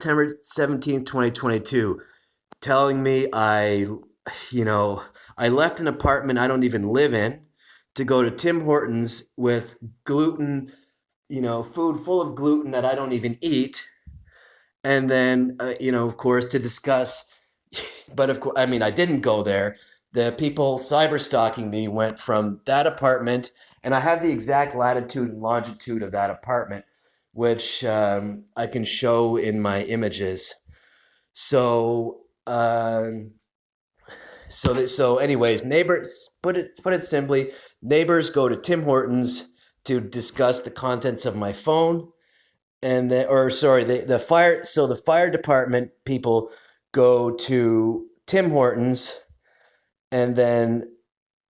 September 17th, 2022, telling me you know, I left an apartment I don't even live in to go to Tim Hortons with gluten, food full of gluten that I don't even eat. And then, of course, to discuss, but of course, I mean, I didn't go there. The people cyber stalking me went from that apartment, and I have the exact latitude and longitude of that apartment, which I can show in my images. So, anyways, neighbors, put it simply, neighbors go to Tim Hortons to discuss the contents of my phone, and the fire. So the fire department people go to Tim Hortons, and then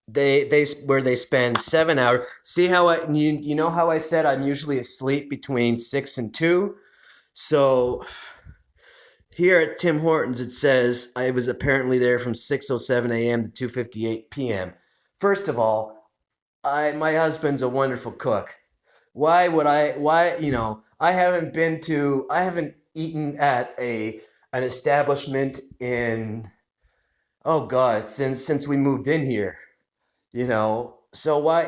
they where they spend 7 hours. See how you know how I said I'm usually asleep between 6 and 2. So here at Tim Hortons, it says I was apparently there from 6:07 a.m. to 2:58 p.m. First of all, my husband's a wonderful cook. Why would I? Why I haven't eaten at an establishment in, oh God, since we moved in here. So why,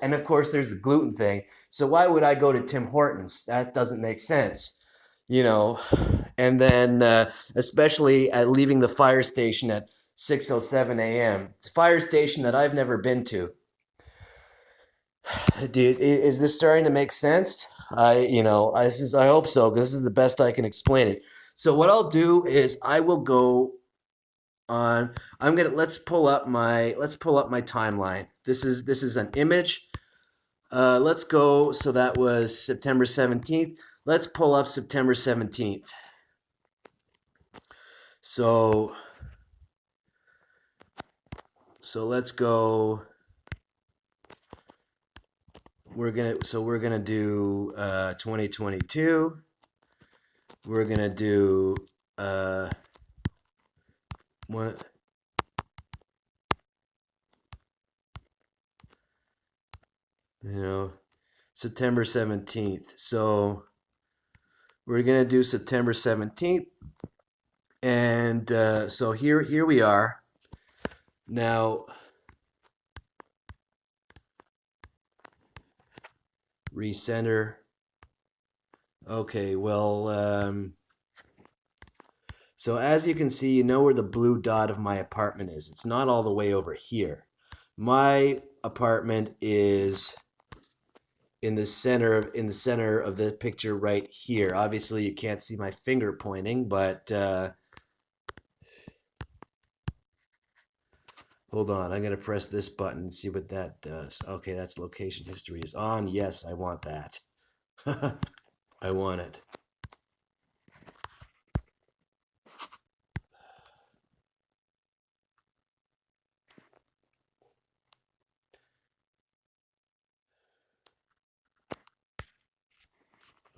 and of course there's the gluten thing. So why would I go to Tim Hortons? That doesn't make sense. you know and then especially at leaving the fire station at 6:07 a.m. The fire station that I've never been to. Dude, is this starting to make sense? I hope so, because this is the best I can explain it. So what I'll do is I will go on. Let's pull up my timeline. This is an image. Let's go. So that was September 17th. Let's pull up September 17th. So let's go. We're gonna do 2022. We're gonna do what September 17th. So we're gonna do September 17th, and so here we are now. Recenter. Okay, well, so as you can see, you know where the blue dot of my apartment is. It's not all the way over here. My apartment is in the center of the picture right here. Obviously, you can't see my finger pointing, but hold on. I'm gonna press this button and see what that does. Okay, that's location history is on. Yes, I want that. I want it.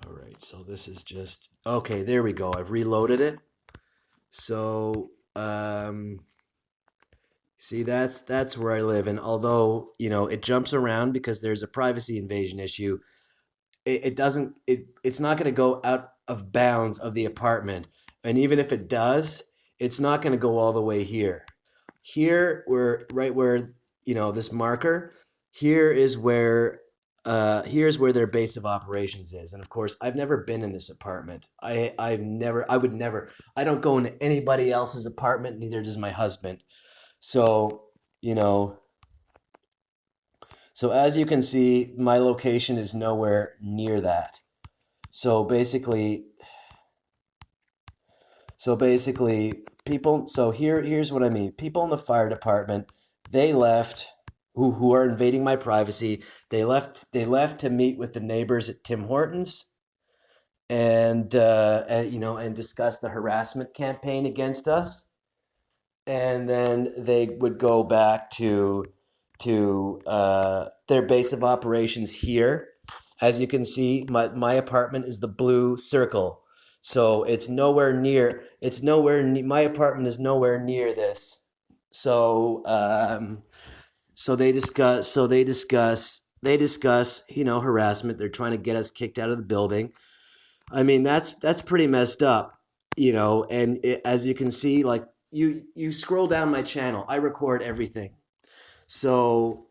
All right, so this is just okay. There we go. I've reloaded it. So, see, that's where I live, and although it jumps around because there's a privacy invasion issue, it doesn't. It's not going to go out of bounds of the apartment, and even if it does, it's not going to go all the way here. Here, where this marker. Here is where here's where their base of operations is. And of course, I've never been in this apartment. I would never, I don't go into anybody else's apartment, neither does my husband. So, you know, so as you can see, my location is nowhere near that. So basically, people, so here's what I mean. People in the fire department, they left, who are invading my privacy. They left to meet with the neighbors at Tim Hortons, and discuss the harassment campaign against us. And then they would go back to their base of operations here. As you can see, my apartment is the blue circle. So it's nowhere near. My apartment is nowhere near this. So they discuss harassment. They're trying to get us kicked out of the building. I mean, that's pretty messed up. and as you can see, like you scroll down my channel, I record everything. So,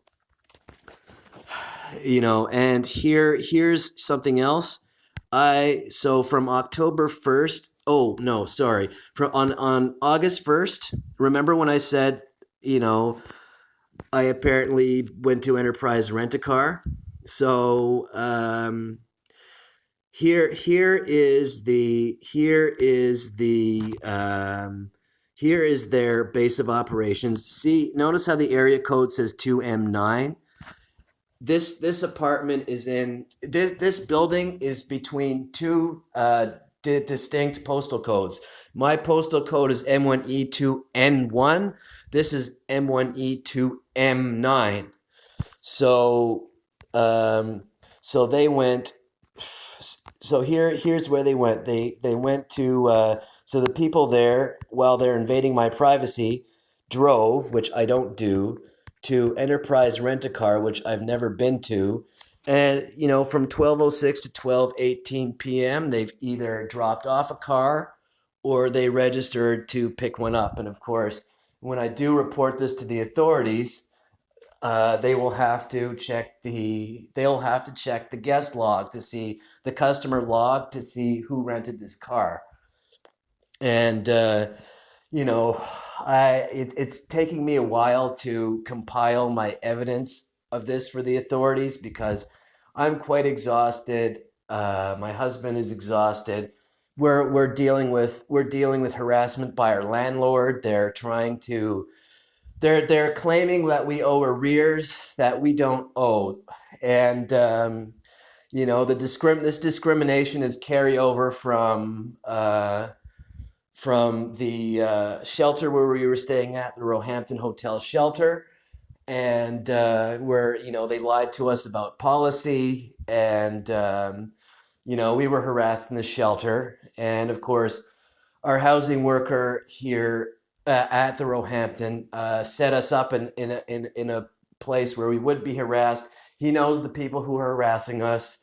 and here's something else. So from October 1st, oh no, sorry. From on August 1st, remember when I said, you know, I apparently went to Enterprise Rent a Car. So here is their base of operations. See, notice how the area code says 2M9. This apartment is in this building is between two distinct postal codes. My postal code is M1E2N1. This is M1E2M9. So um, so they went. So here's where they went. They went to so the people there, while they're invading my privacy, drove, which I don't do, to Enterprise Rent a Car, which I've never been to. And from 12:06 to 12:18 p.m., they've either dropped off a car or they registered to pick one up. And of course, when I do report this to the authorities, they'll have to check the guest log to see the customer log to see who rented this car. And you know, it's taking me a while to compile my evidence of this for the authorities because I'm quite exhausted. My husband is exhausted. We're dealing with harassment by our landlord. They're claiming that we owe arrears that we don't owe, and this discrimination is carryover from the shelter where we were staying at, the Roehampton Hotel shelter, and where they lied to us about policy, and we were harassed in the shelter, and of course our housing worker here at the Roehampton set us up in a place where we would be harassed. He knows the people who are harassing us,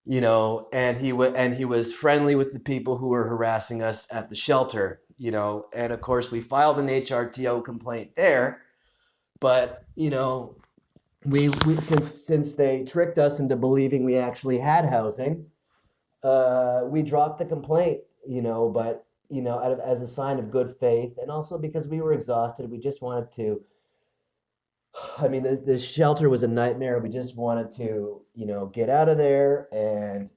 and he was friendly with the people who were harassing us at the shelter, and of course we filed an HRTO complaint there, but we since they tricked us into believing we actually had housing, we dropped the complaint, but as a sign of good faith, and also because we were exhausted, we just wanted to. I mean, the shelter was a nightmare. We just wanted to, get out of there, and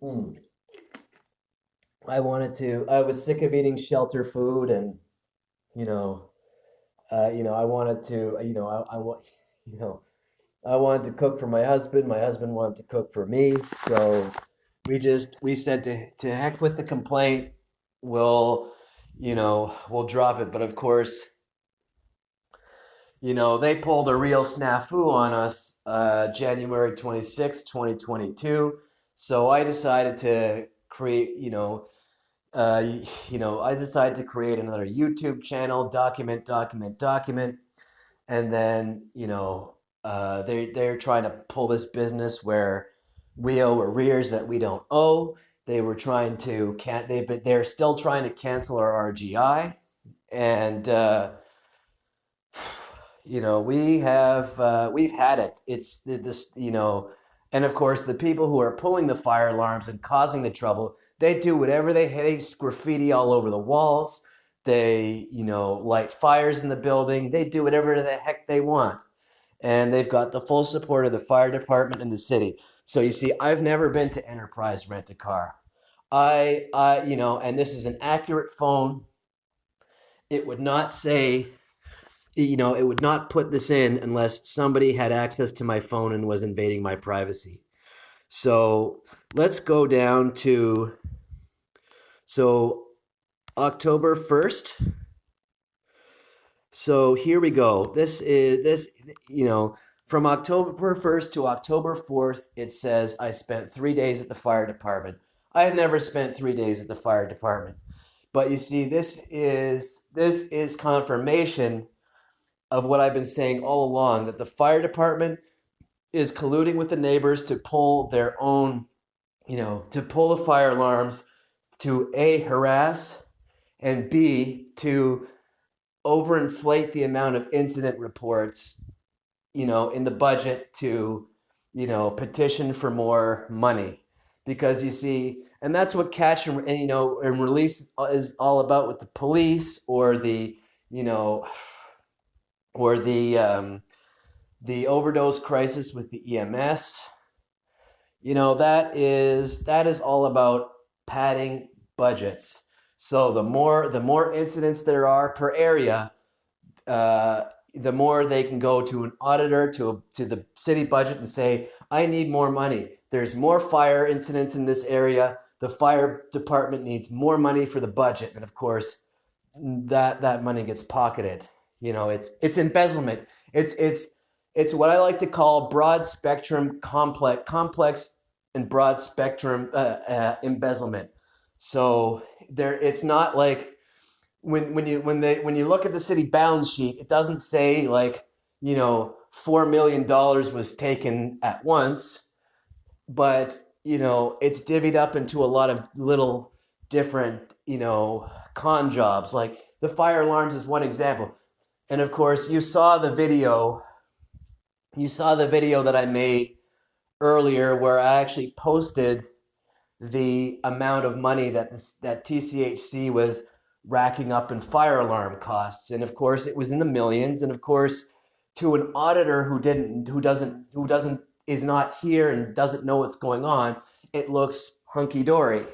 mm, I was sick of eating shelter food, and you know, I wanted to, you know, I wanted to cook for my husband. My husband wanted to cook for me. So we said to heck with the complaint. We'll drop it. But of course, they pulled a real snafu on us January 26th, 2022. So I decided to create, I decided to create another YouTube channel, document, and then they're trying to pull this business where we owe arrears that we don't owe. They were trying to they're still trying to cancel our RGI, and we've had it. It's this, and of course the people who are pulling the fire alarms and causing the trouble, they do whatever they graffiti all over the walls. They light fires in the building. They do whatever the heck they want, and they've got the full support of the fire department in the city. So you see, I've never been to Enterprise Rent a Car. And this is an accurate phone. It would not say, it would not put this in unless somebody had access to my phone and was invading my privacy. So let's go down to, October 1st. So here we go. From October 1st to October 4th, it says I spent 3 days at the fire department. I have never spent 3 days at the fire department. But you see, this is confirmation of what I've been saying all along, that the fire department is colluding with the neighbors to pull their own, to pull the fire alarms to A, harass, and B, to overinflate the amount of incident reports, in the budget to, petition for more money. Because you see, and that's what catch and release is all about with the police, or you know, or the overdose crisis with the EMS. That is all about padding budgets. So the more incidents there are per area, uh, the more they can go to an auditor, to the city budget, and say, I need more money. There's more fire incidents in this area. The fire department needs more money for the budget, and of course, that money gets pocketed. It's embezzlement. It's what I like to call broad spectrum complex and broad spectrum embezzlement. So it's not like when you look at the city balance sheet, it doesn't say like $4 million was taken at once, but it's divvied up into a lot of little different con jobs. Like the fire alarms is one example, and of course you saw the video. You saw the video that I made earlier, where I actually posted the amount of money that TCHC was racking up in fire alarm costs, and of course it was in the millions. And of course, to an auditor who is not here and doesn't know what's going on, it looks hunky dory.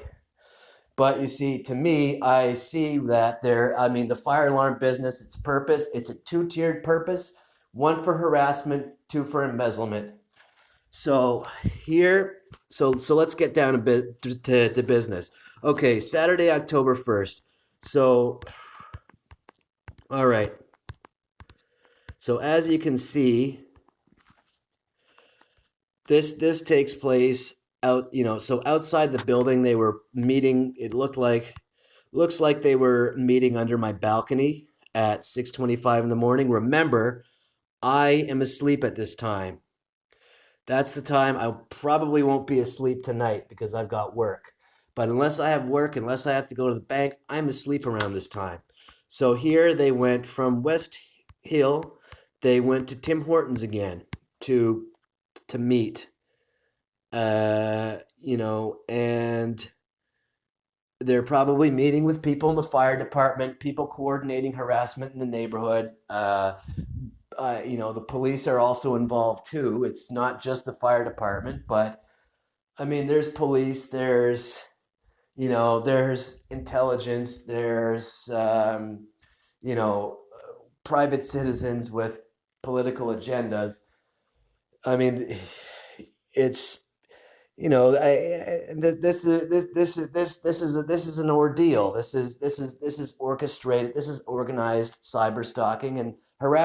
But you see, to me, I see that the fire alarm business, its purpose, it's a two-tiered purpose: one for harassment, two for embezzlement. So let's get down a bit to business. Okay, Saturday, October 1st. So, all right. So as you can see, this takes place out. So outside the building, they were meeting. Looks like they were meeting under my balcony at 6:25 in the morning. Remember, I am asleep at this time. That's the time. I probably won't be asleep tonight because I've got work. But unless I have work, unless I have to go to the bank, I'm asleep around this time. So here they went from West Hill. They went to Tim Hortons again to meet. And they're probably meeting with people in the fire department, people coordinating harassment in the neighborhood. The police are also involved too. It's not just the fire department, but I mean, there's police, there's intelligence, there's, private citizens with political agendas. I mean, it's, this is an ordeal. This is orchestrated. This is organized cyber stalking and harassment.